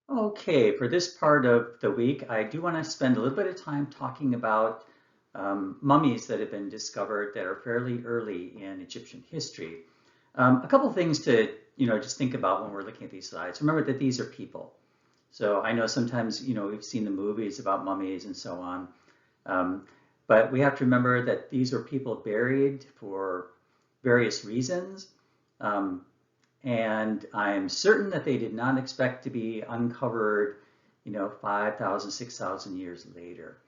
Okay, for this part of the week, I do want to spend a little bit of time talking about mummies that have been discovered that are fairly early in Egyptian history. A couple things to, just think about when we're looking at these slides. Remember that these are people. So I know sometimes, we've seen the movies about mummies and so on, um, but we have to remember that these are people buried for various reasons. Um, and I'm certain that they did not expect to be uncovered, 5,000, 6,000 years later.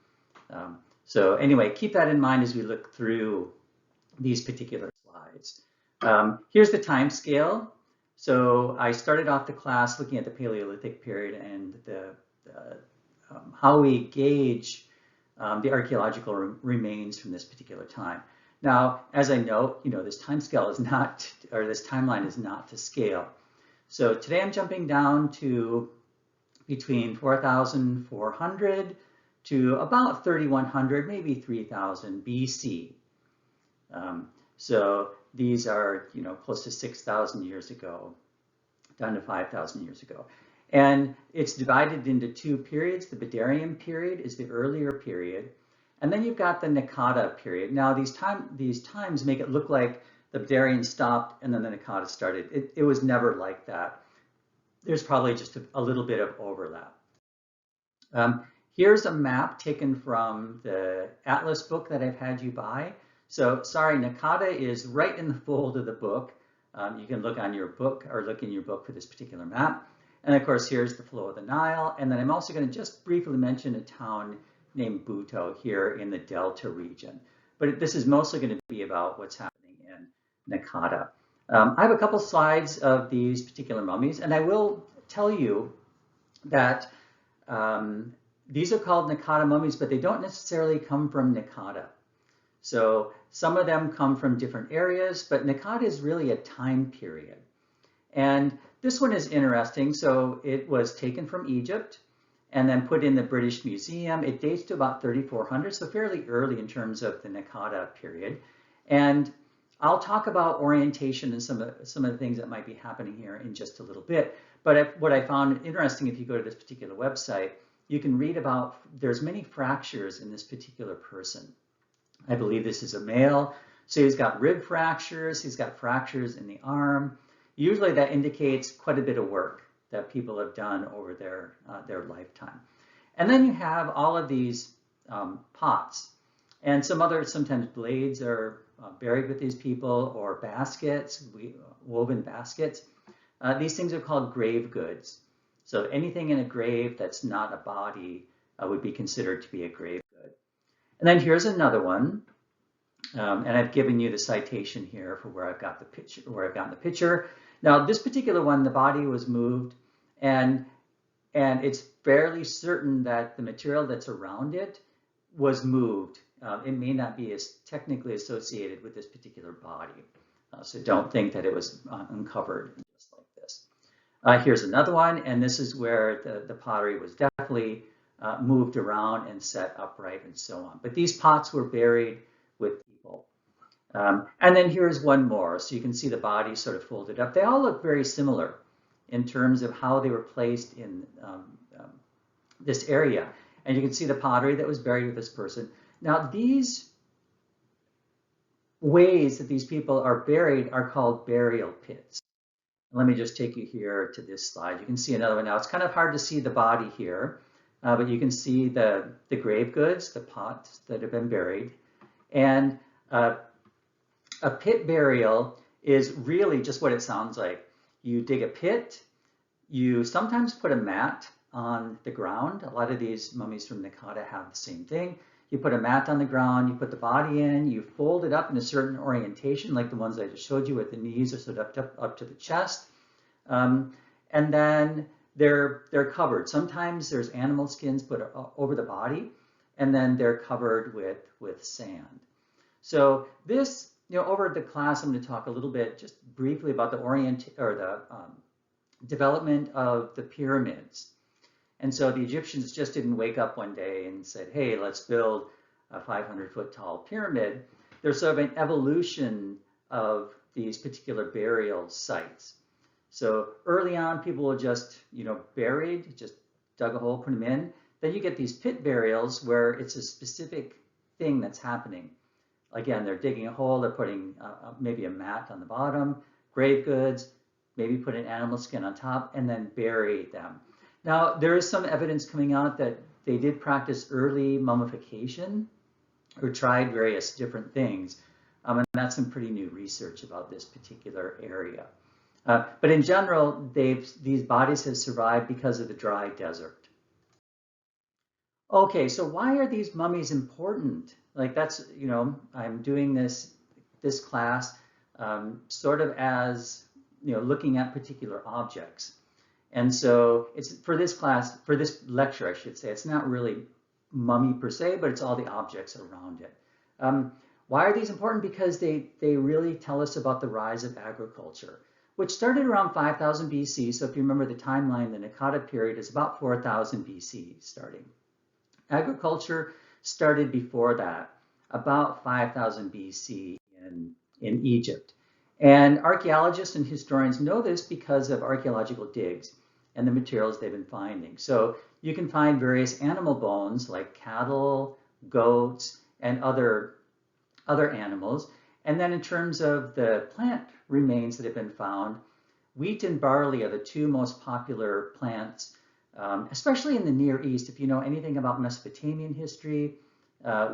So anyway, keep that in mind as we look through these particular slides. Here's the time scale. So I started off the class looking at the Paleolithic period and how we gauge the archaeological remains from this particular time. Now, as I note, this time scale is not, or this timeline is not to scale. So today I'm jumping down to between 4,400 to about 3,100, maybe 3,000 BC. So these are, close to 6,000 years ago, down to 5,000 years ago. And it's divided into two periods. The Badarian period is the earlier period. And then you've got the Naqada period. Now these times make it look like the Badarian stopped and then the Naqada started. It was never like that. There's probably just a little bit of overlap. Here's a map taken from the Atlas book that I've had you buy. So sorry, Naqada is right in the fold of the book. You can look on your book or look in your book for this particular map. And of course, here's the flow of the Nile. And then I'm also going to just briefly mention a town named Buto here in the Delta region. But this is mostly going to be about what's happening in Naqada. I have a couple slides of these particular mummies, and I will tell you that these are called Naqada mummies, but they don't necessarily come from Naqada. So some of them come from different areas, but Naqada is really a time period. And this one is interesting. So it was taken from Egypt and then put in the British Museum. It dates to about 3,400, so fairly early in terms of the Naqada period. And I'll talk about orientation and some of the things that might be happening here in just a little bit. But what I found interesting, if you go to this particular website, you can read about, there's many fractures in this particular person. I believe this is a male. So he's got rib fractures, he's got fractures in the arm. Usually that indicates quite a bit of work that people have done over their lifetime. And then you have all of these pots. And sometimes blades are buried with these people, or baskets, woven baskets. These things are called grave goods. So anything in a grave that's not a body would be considered to be a grave good. And then here's another one. And I've given you the citation here for where I've got the picture, where I've gotten the picture. Now, this particular one, the body was moved, and it's fairly certain that the material that's around it was moved. It may not be as technically associated with this particular body. So don't think that it was uncovered just like this. Here's another one, and this is where the pottery was definitely moved around and set upright and so on. But these pots were buried with people. And then here's one more. So you can see the body sort of folded up. They all look very similar in terms of how they were placed in this area. And you can see the pottery that was buried with this person. Now, these ways that these people are buried are called burial pits. Let me just take you here to this slide. You can see another one now. It's kind of hard to see the body here, but you can see the grave goods, the pots that have been buried. And a pit burial is really just what it sounds like. You dig a pit, you sometimes put a mat on the ground. A lot of these mummies from Naqada have the same thing. You put a mat on the ground, you put the body in, you fold it up in a certain orientation, like the ones I just showed you, with the knees are sort of up to the chest. And then they're covered. Sometimes there's animal skins put over the body, and then they're covered with sand. So this, over the class, I'm going to talk a little bit, just briefly, about the development of the pyramids. And so the Egyptians just didn't wake up one day and said, hey, let's build a 500-foot tall pyramid. There's sort of an evolution of these particular burial sites. So early on, people will just, buried, just dug a hole, put them in. Then you get these pit burials where it's a specific thing that's happening. Again, they're digging a hole, they're putting maybe a mat on the bottom, grave goods, maybe put an animal skin on top, and then bury them. Now, there is some evidence coming out that they did practice early mummification or tried various different things. And that's some pretty new research about this particular area. But in general, these bodies have survived because of the dry desert. Okay, so why are these mummies important? Like that's, I'm doing this class sort of as, looking at particular objects. And so it's for this class, for this lecture, I should say, it's not really mummy per se, but it's all the objects around it. Why are these important? Because they really tell us about the rise of agriculture, which started around 5000 BC. So if you remember the timeline, the Naqada period is about 4000 BC starting. Agriculture started before that, about 5000 BC in Egypt. And archaeologists and historians know this because of archaeological digs and the materials they've been finding. So you can find various animal bones like cattle, goats, and other animals. And then in terms of the plant remains that have been found, wheat and barley are the two most popular plants, especially in the Near East. If you know anything about Mesopotamian history,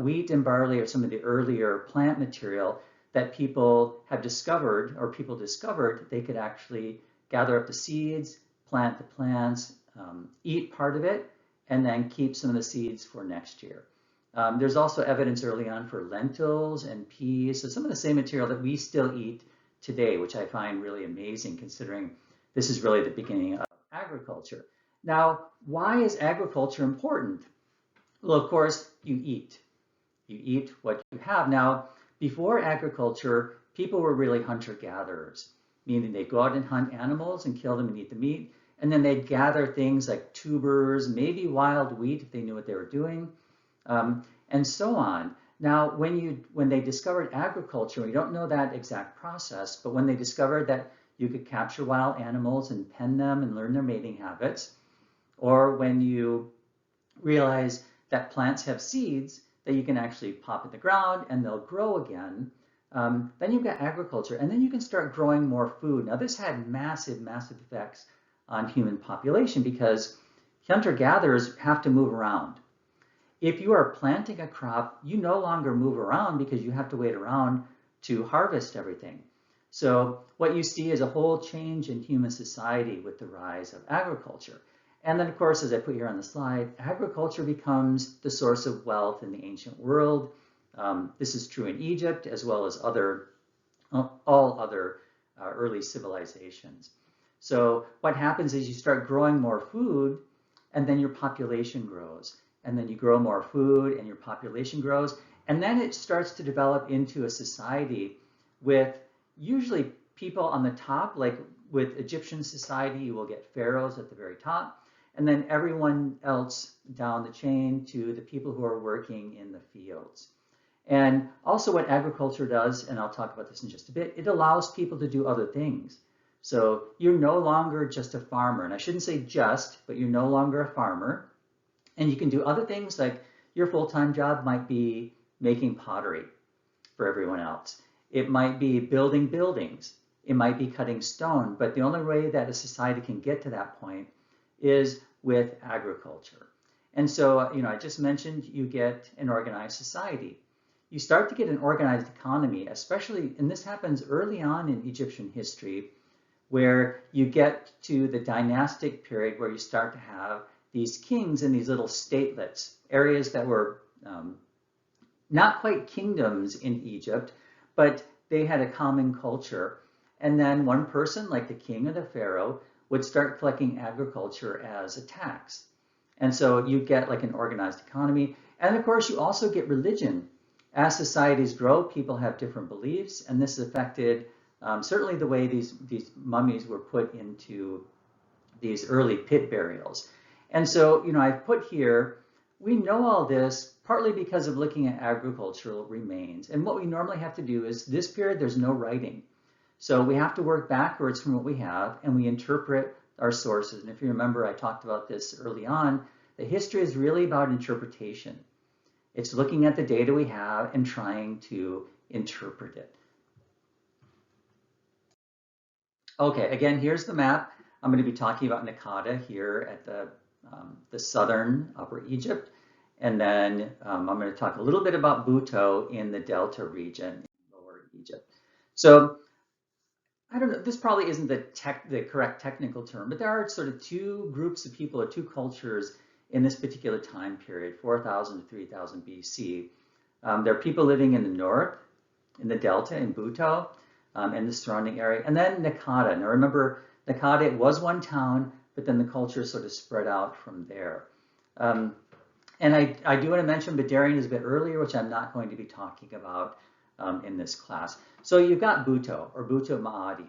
wheat and barley are some of the earlier plant material that people have discovered, or people discovered they could actually gather up the seeds, plant the plants, eat part of it, and then keep some of the seeds for next year. There's also evidence early on for lentils and peas, so some of the same material that we still eat today, which I find really amazing considering this is really the beginning of agriculture. Now, why is agriculture important? Well, of course, you eat. You eat what you have. Now, before agriculture, people were really hunter-gatherers, meaning they'd go out and hunt animals and kill them and eat the meat, and then they'd gather things like tubers, maybe wild wheat if they knew what they were doing, and so on. Now, when they discovered agriculture, we don't know that exact process, but when they discovered that you could capture wild animals and pen them and learn their mating habits, or when you realize that plants have seeds that you can actually pop in the ground and they'll grow again, then you've got agriculture, and then you can start growing more food. Now, this had massive, massive effects on human population because hunter-gatherers have to move around. If you are planting a crop, you no longer move around because you have to wait around to harvest everything. So what you see is a whole change in human society with the rise of agriculture. And then, of course, as I put here on the slide, agriculture becomes the source of wealth in the ancient world. This is true in Egypt as well as all other early civilizations. So what happens is you start growing more food, and then your population grows. And then you grow more food, and your population grows. And then it starts to develop into a society with usually people on the top, like with Egyptian society, you will get pharaohs at the very top, and then everyone else down the chain to the people who are working in the fields. And also what agriculture does, and I'll talk about this in just a bit, it allows people to do other things. So you're no longer just a farmer, and I shouldn't say just, but you're no longer a farmer, and you can do other things like your full-time job might be making pottery for everyone else. It might be building buildings. It might be cutting stone, but the only way that a society can get to that point is with agriculture. And so, I just mentioned you get an organized society. You start to get an organized economy, especially, and this happens early on in Egyptian history, where you get to the dynastic period where you start to have these kings in these little statelets, areas that were not quite kingdoms in Egypt, but they had a common culture. And then one person, like the king or the pharaoh, would start collecting agriculture as a tax. And so you get like an organized economy. And of course, you also get religion. As societies grow, people have different beliefs, and this affected certainly the way these mummies were put into these early pit burials. And so, I've put here, we know all this partly because of looking at agricultural remains. And what we normally have to do is this period, there's no writing. So we have to work backwards from what we have, and we interpret our sources. And if you remember, I talked about this early on, the history is really about interpretation. It's looking at the data we have and trying to interpret it. Okay, again, here's the map. I'm going to be talking about Naqada here at the southern Upper Egypt. And then I'm going to talk a little bit about Buto in the Delta region, in Lower Egypt. So I don't know, this probably isn't the correct technical term, but there are sort of two groups of people or two cultures in this particular time period, 4,000 to 3,000 BC. There are people living in the north, in the Delta, in Buto, and the surrounding area. And then Naqada. Now remember, Naqada, it was one town, but then the culture sort of spread out from there. And I do want to mention Badarian is a bit earlier, which I'm not going to be talking about in this class. So you've got Buto, or Buto Maadi.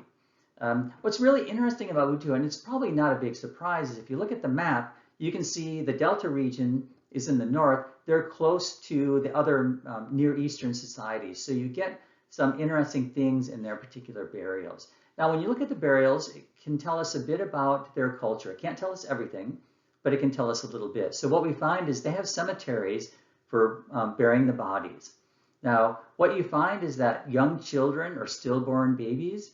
What's really interesting about Buto, and it's probably not a big surprise, is if you look at the map, you can see the Delta region is in the north. They're close to the other Near Eastern societies. So you get some interesting things in their particular burials. Now, when you look at the burials, it can tell us a bit about their culture. It can't tell us everything, but it can tell us a little bit. So what we find is they have cemeteries for burying the bodies. Now, what you find is that young children or stillborn babies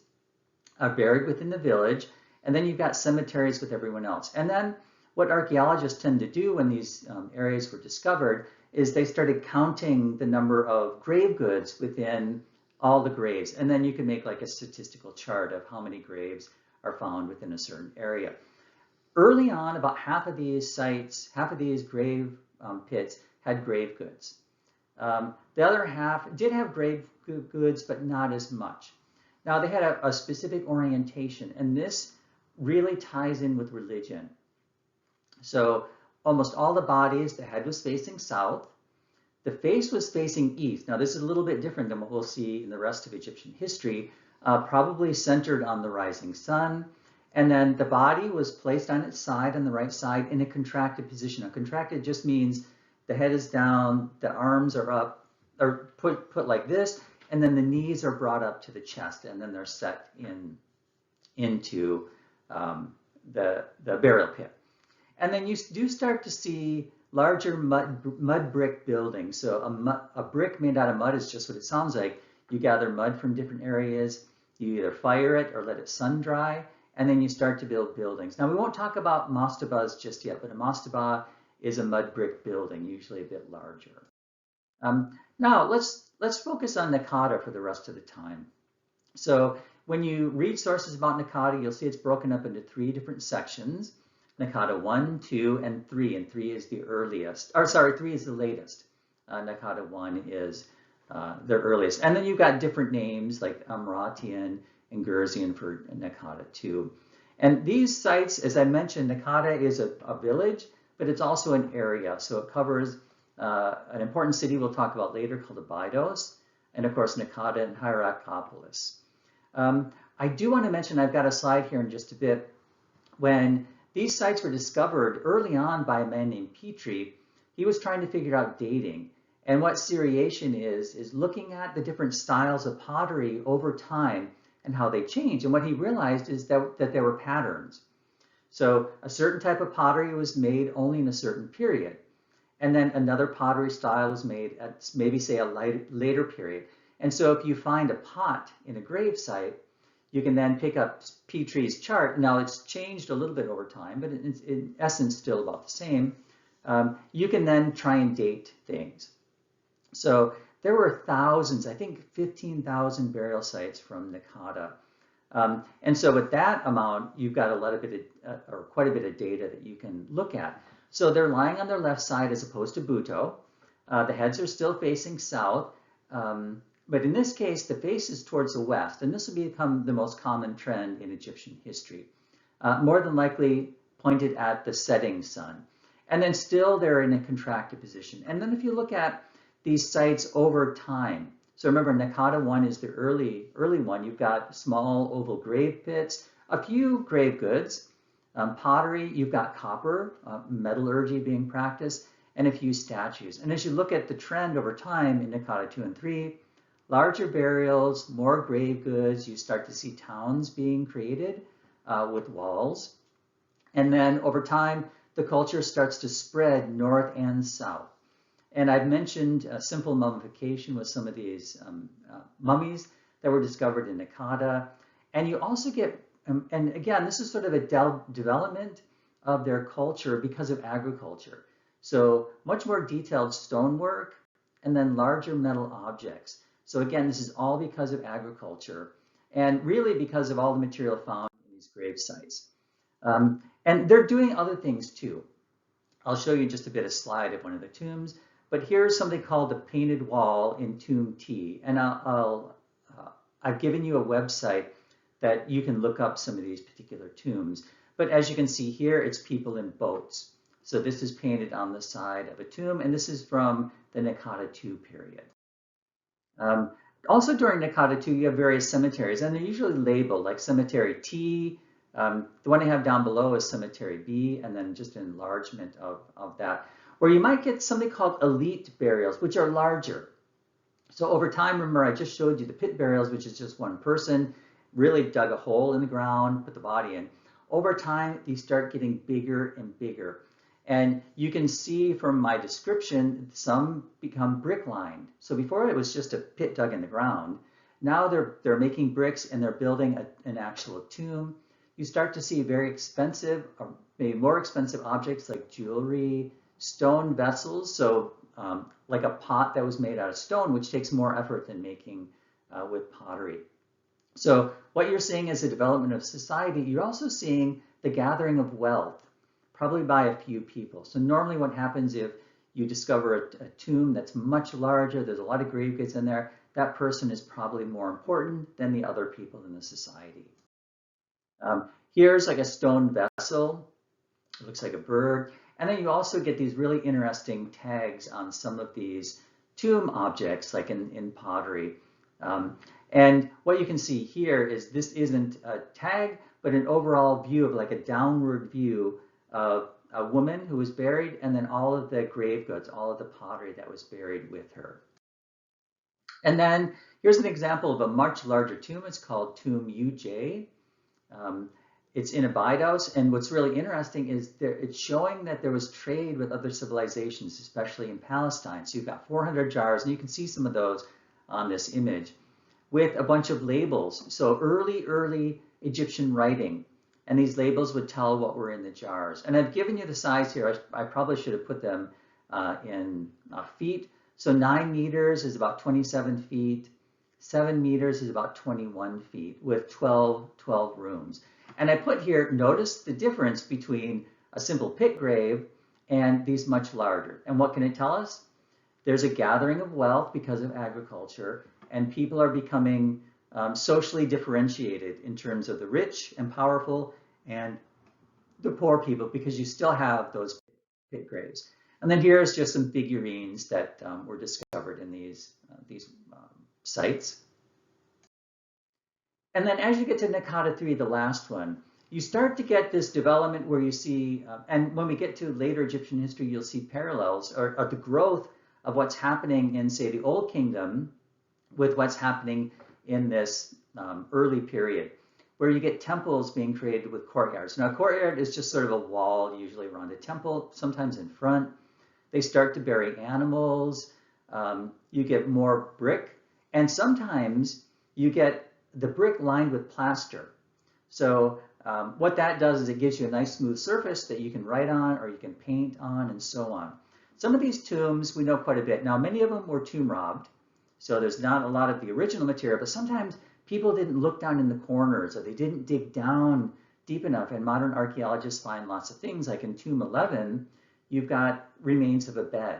are buried within the village, and then you've got cemeteries with everyone else. And then what archaeologists tend to do when these areas were discovered is they started counting the number of grave goods within all the graves. And then you can make like a statistical chart of how many graves are found within a certain area. Early on, about half of these sites, half of these grave pits had grave goods. The other half did have grave goods, but not as much. Now, they had a specific orientation, and this really ties in with religion. So almost all the bodies, the head was facing south. The face was facing east. Now, this is a little bit different than what we'll see in the rest of Egyptian history, probably centered on the rising sun. And then the body was placed on its side, on the right side, in a contracted position. Now, contracted just means the head is down, the arms are up, or put like this, and then the knees are brought up to the chest, and then they're set into the burial pit. And then you do start to see larger mud brick buildings. So a brick made out of mud is just what it sounds like. You gather mud from different areas, you either fire it or let it sun dry, and then you start to build buildings. Now, we won't talk about mastabas just yet, but a mastaba is a mud brick building, usually a bit larger. Now, let's focus on Naqada for the rest of the time. So when you read sources about Naqada, you'll see it's broken up into 3 different sections. Naqada 1, 2, and 3, and 3 is the earliest, or sorry, 3 is the latest. Naqada 1 is the earliest. And then you've got different names like Amratian and Gerzian for Naqada 2. And these sites, as I mentioned, Naqada is a village, but it's also an area. So it covers an important city we'll talk about later called Abydos, and of course Naqada and Hierakonpolis. I do want to mention, I've got a slide here in just a bit, when these sites were discovered early on by a man named Petrie, he was trying to figure out dating. And what seriation is looking at the different styles of pottery over time and how they change. And what he realized is that there were patterns. So a certain type of pottery was made only in a certain period. And then another pottery style was made at maybe, say, a later period. And so if you find a pot in a grave site, you can then pick up Petrie's chart. Now, it's changed a little bit over time, but it's in essence still about the same. You can then try and date things. So there were thousands, I think 15,000 burial sites from Naqada. And so with that amount, you've got quite a bit of data that you can look at. So they're lying on their left side as opposed to Buto. The heads are still facing south. But in this case, the face is towards the west, and this will become the most common trend in Egyptian history, more than likely pointed at the setting sun. And then still they're in a contracted position. And then if you look at these sites over time, so remember Naqada 1 is the early one. You've got small oval grave pits, a few grave goods, pottery, you've got copper, metallurgy being practiced, and a few statues. And as you look at the trend over time in Naqada 2 and 3, larger burials, more grave goods. You start to see towns being created with walls. And then over time, the culture starts to spread north and south. And I've mentioned simple mummification with some of these mummies that were discovered in Naqada. And you also get, and again, this is sort of a development of their culture because of agriculture. So much more detailed stonework and then larger metal objects. So again, this is all because of agriculture and really because of all the material found in these grave sites. And they're doing other things too. I'll show you just a bit of slide of one of the tombs, but here's something called the painted wall in Tomb T. And I've given you a website that you can look up some of these particular tombs. But as you can see here, it's people in boats. So this is painted on the side of a tomb, and this is from the Naqada II period. Also during Naqada II, you have various cemeteries, and they're usually labeled like Cemetery T. The one I have down below is Cemetery B, and then just an enlargement of that. Or you might get something called elite burials, which are larger. So over time, remember I just showed you the pit burials, which is just one person, really dug a hole in the ground, put the body in. Over time, these start getting bigger and bigger. And you can see from my description, some become brick lined. So before it was just a pit dug in the ground. Now they're making bricks and they're building an actual tomb. You start to see very expensive, or maybe more expensive objects like jewelry, stone vessels. So like a pot that was made out of stone, which takes more effort than making with pottery. So what you're seeing is the development of society. You're also seeing the gathering of wealth, probably by a few people. So normally what happens if you discover a tomb that's much larger, there's a lot of grave goods in there, that person is probably more important than the other people in the society. Here's like a stone vessel. It looks like a bird. And then you also get these really interesting tags on some of these tomb objects, like in pottery. And what you can see here is this isn't a tag, but an overall view of like a downward view of a woman who was buried, and then all of the grave goods, all of the pottery that was buried with her. And then here's an example of a much larger tomb. It's called Tomb UJ. It's in Abydos, and what's really interesting is it's showing that there was trade with other civilizations, especially in Palestine. So you've got 400 jars, and you can see some of those on this image, with a bunch of labels. So early Egyptian writing, and these labels would tell what were in the jars. And I've given you the size here. I probably should have put them in feet. So 9 meters is about 27 feet. 7 meters is about 21 feet with 12 rooms. And I put here, notice the difference between a simple pit grave and these much larger. And what can it tell us? There's a gathering of wealth because of agriculture, and people are becoming socially differentiated in terms of the rich and powerful and the poor people, because you still have those pit graves. And then here's just some figurines that were discovered in these sites. And then as you get to Naqada III, the last one, you start to get this development where you see, and when we get to later Egyptian history, you'll see parallels or the growth of what's happening in, say, the Old Kingdom with what's happening in this early period, where you get temples being created with courtyards. Now, a courtyard is just sort of a wall, usually around a temple, sometimes in front. They start to bury animals. You get more brick, and sometimes you get the brick lined with plaster. So what that does is it gives you a nice smooth surface that you can write on or you can paint on and so on. Some of these tombs we know quite a bit. Now, many of them were tomb robbed, so there's not a lot of the original material, but sometimes people didn't look down in the corners or they didn't dig down deep enough, and modern archaeologists find lots of things. Like in Tomb 11, you've got remains of a bed.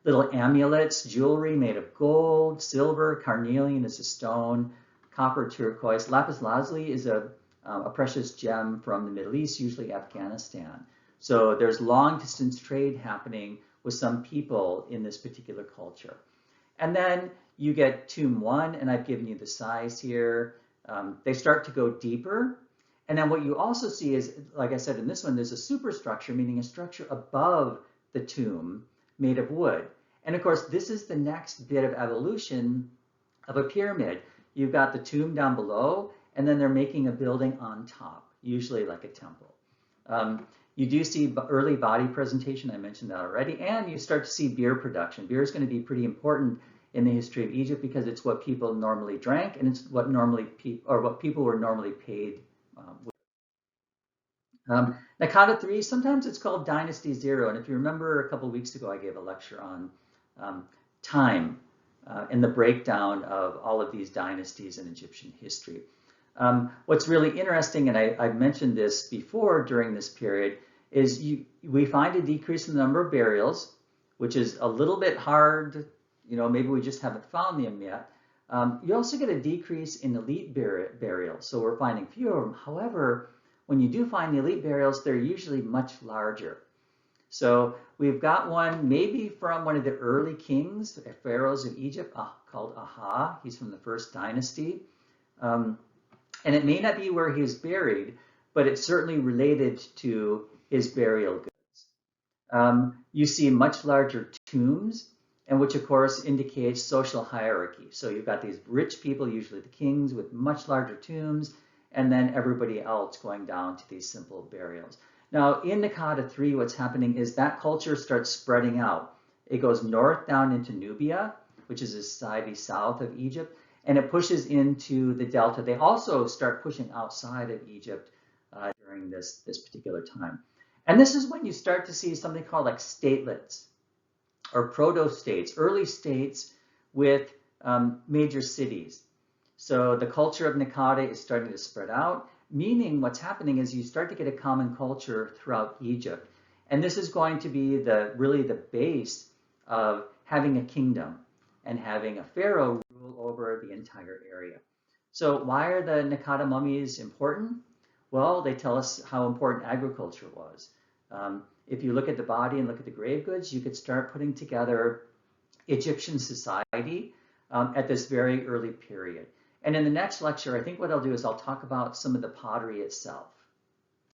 Little amulets, jewelry made of gold, silver, carnelian is a stone, copper, turquoise. Lapis lazuli is a precious gem from the Middle East, usually Afghanistan. So there's long distance trade happening with some people in this particular culture. And then you get Tomb 1, and I've given you the size here. They start to go deeper. And then what you also see is, like I said in this one, there's a superstructure, meaning a structure above the tomb made of wood. And of course, this is the next bit of evolution of a pyramid. You've got the tomb down below, and then they're making a building on top, usually like a temple. You do see early body presentation, I mentioned that already, and you start to see beer production. Beer is going to be pretty important in the history of Egypt because it's what people normally drank, and it's what what people were normally paid with. Naqada 3, sometimes it's called Dynasty 0, and if you remember a couple of weeks ago, I gave a lecture on time and the breakdown of all of these dynasties in Egyptian history. What's really interesting, and I've mentioned this before during this period, is we find a decrease in the number of burials, which is a little bit hard, maybe we just haven't found them yet. You also get a decrease in elite burials, so we're finding fewer of them. However, when you do find the elite burials, they're usually much larger. So we've got one maybe from one of the early kings, pharaohs of Egypt, called Aha. He's from the first dynasty. And it may not be where he was buried, but it's certainly related to his burial goods. You see much larger tombs, and which of course indicates social hierarchy. So you've got these rich people, usually the kings, with much larger tombs, and then everybody else going down to these simple burials. Now in Naqada 3, what's happening is that culture starts spreading out. It goes north down into Nubia, which is a society south of Egypt, and it pushes into the delta. They also start pushing outside of Egypt during this particular time. And this is when you start to see something called like statelets or proto-states, early states with major cities. So the culture of Naqada is starting to spread out, meaning what's happening is you start to get a common culture throughout Egypt. And this is going to be really the base of having a kingdom and having a pharaoh rule over the entire area. So why are the Naqada mummies important? Well, they tell us how important agriculture was. If you look at the body and look at the grave goods, you could start putting together Egyptian society at this very early period. And in the next lecture, I think what I'll do is I'll talk about some of the pottery itself.